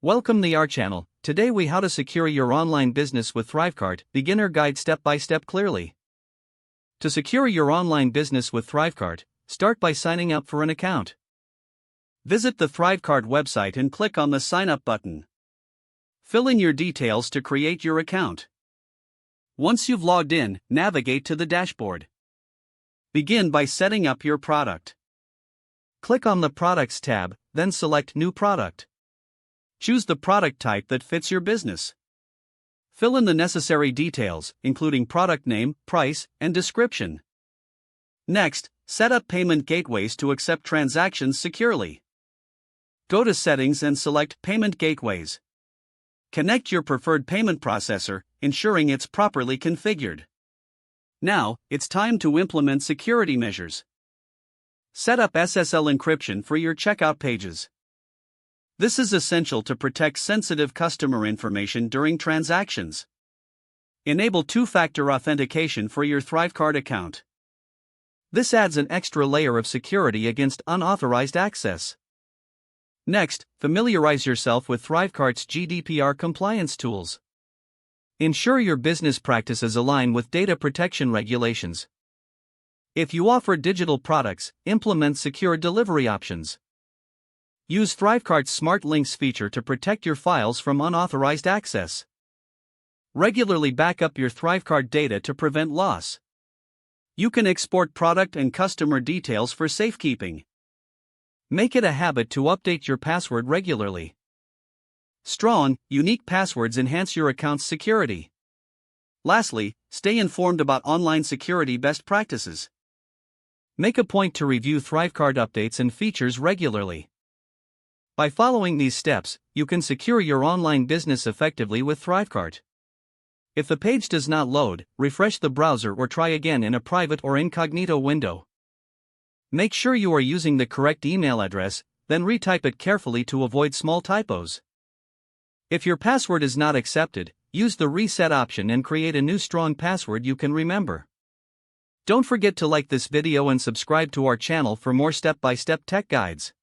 Welcome to our channel. Today we how to secure your online business with ThriveCart, beginner guide step by step clearly. To secure your online business with ThriveCart, start by signing up for an account. Visit the ThriveCart website and click on the sign up button. Fill in your details to create your account. Once you've logged in, navigate to the dashboard. Begin by setting up your product. Click on the Products tab, then select New Product. Choose the product type that fits your business. Fill in the necessary details, including product name, price, and description. Next, set up payment gateways to accept transactions securely. Go to Settings and select Payment Gateways. Connect your preferred payment processor, ensuring it's properly configured. Now, it's time to implement security measures. Set up SSL encryption for your checkout pages. This is essential to protect sensitive customer information during transactions. Enable two-factor authentication for your ThriveCart account. This adds an extra layer of security against unauthorized access. Next, familiarize yourself with ThriveCart's GDPR compliance tools. Ensure your business practices align with data protection regulations. If you offer digital products, implement secure delivery options. Use ThriveCart's Smart Links feature to protect your files from unauthorized access. Regularly back up your ThriveCart data to prevent loss. You can export product and customer details for safekeeping. Make it a habit to update your password regularly. Strong, unique passwords enhance your account's security. Lastly, stay informed about online security best practices. Make a point to review ThriveCart updates and features regularly. By following these steps, you can secure your online business effectively with ThriveCart. If the page does not load, refresh the browser or try again in a private or incognito window. Make sure you are using the correct email address, then retype it carefully to avoid small typos. If your password is not accepted, use the reset option and create a new strong password you can remember. Don't forget to like this video and subscribe to our channel for more step-by-step tech guides.